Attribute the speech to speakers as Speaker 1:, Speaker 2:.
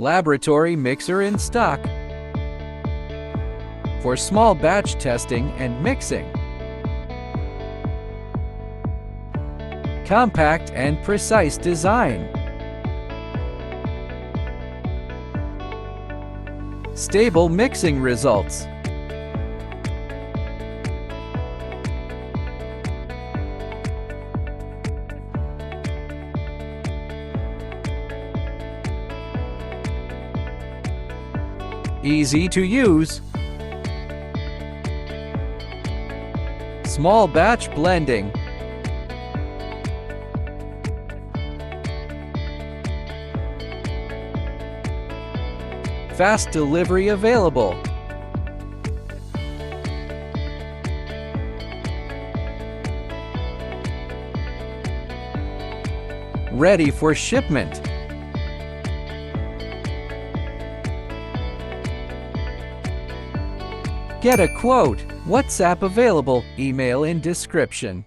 Speaker 1: Laboratory mixer in stock for small batch testing and mixing. Compact and precise design. Stable mixing results. Easy to use. Small batch blending. Fast delivery available. Ready for shipment. Get a quote. WhatsApp available. Email in description.